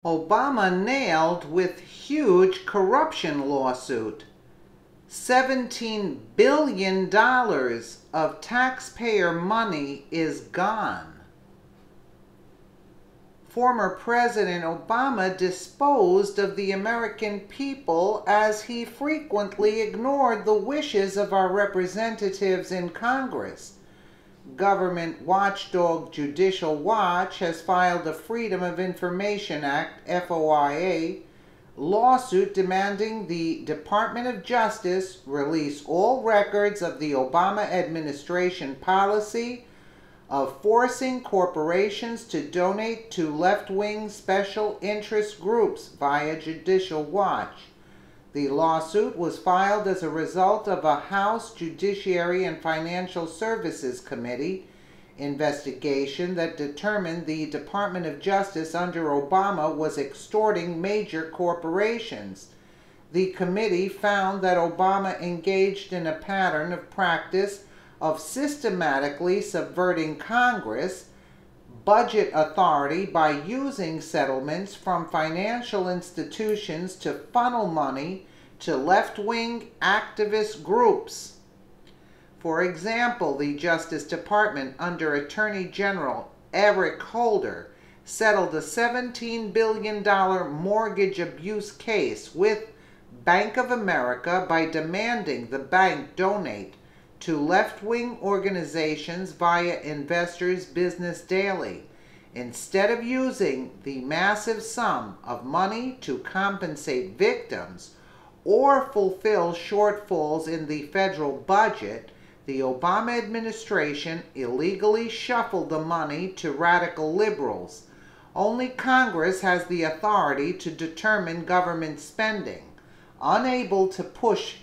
Obama nailed with huge corruption lawsuit. $17 billion of taxpayer money is gone. Former President Obama disposed of the American people as he frequently ignored the wishes of our representatives in Congress. Government watchdog Judicial Watch has filed a Freedom of Information Act (FOIA) lawsuit demanding the Department of Justice release all records of the Obama administration policy of forcing corporations to donate to left-wing special interest groups via Judicial Watch. The lawsuit was filed as a result of a House Judiciary and Financial Services Committee investigation that determined the Department of Justice under Obama was extorting major corporations. The committee found that Obama engaged in a pattern of practice of systematically subverting Congress budget authority by using settlements from financial institutions to funnel money to left-wing activist groups. For example, the Justice Department under Attorney General Eric Holder settled a $17 billion mortgage abuse case with Bank of America by demanding the bank donate to left-wing organizations via Investors Business Daily, instead of using the massive sum of money to compensate victims or fulfill shortfalls in the federal budget. The Obama administration illegally shuffled the money to radical liberals. Only Congress has the authority to determine government spending. Unable to push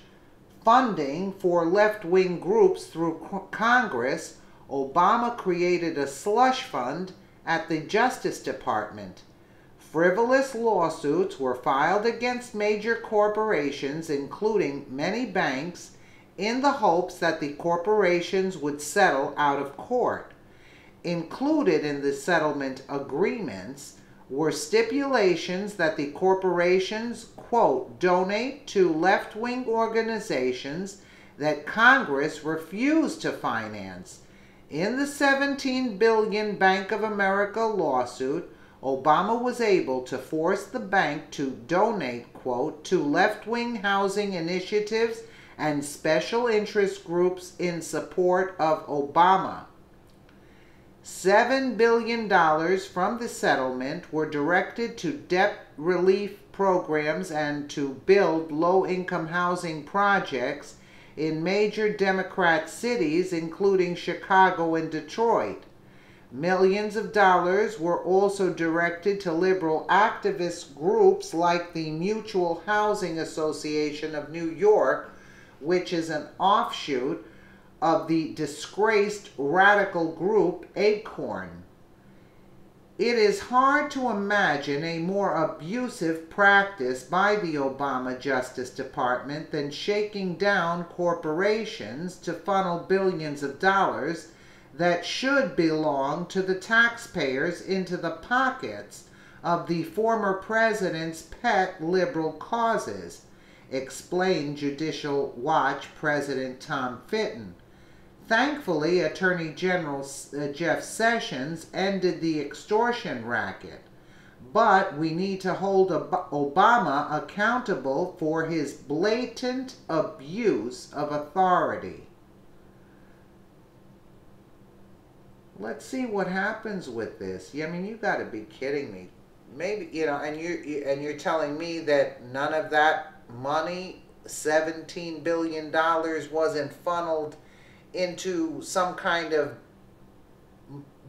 funding for left-wing groups through Congress, Obama created a slush fund at the Justice Department. Frivolous lawsuits were filed against major corporations, including many banks, in the hopes that the corporations would settle out of court. Included in the settlement agreements were stipulations that the corporations, quote, donate to left-wing organizations that Congress refused to finance. In the $17 billion Bank of America lawsuit, Obama was able to force the bank to donate, quote, to left-wing housing initiatives and special interest groups in support of Obama. $7 billion from the settlement were directed to debt relief programs and to build low-income housing projects in major Democrat cities, including Chicago and Detroit. Millions of dollars were also directed to liberal activist groups like the Mutual Housing Association of New York, which is an offshoot of the disgraced radical group Acorn. It is hard to imagine a more abusive practice by the Obama Justice Department than shaking down corporations to funnel billions of dollars that should belong to the taxpayers into the pockets of the former president's pet liberal causes, explained Judicial Watch President Tom Fitton. Thankfully, Attorney General Jeff Sessions ended the extortion racket, but we need to hold Obama accountable for his blatant abuse of authority. Let's see what happens with this. I mean, you got to be kidding me. Maybe, and you're telling me that none of that money, $17 billion, wasn't funneled into some kind of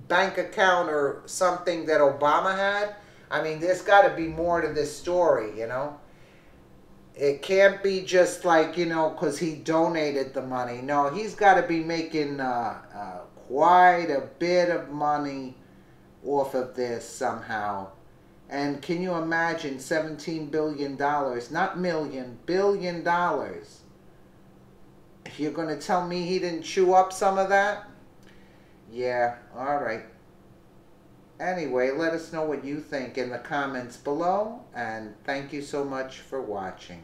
bank account or something that Obama had? I mean, there's got to be more to this story, It can't be just like, because he donated the money. No, he's got to be making quite a bit of money off of this somehow. And can you imagine $17 billion, not million, $1 billion? You're going to tell me he didn't chew up some of that? Yeah, all right. Anyway, let us know what you think in the comments below, and thank you so much for watching.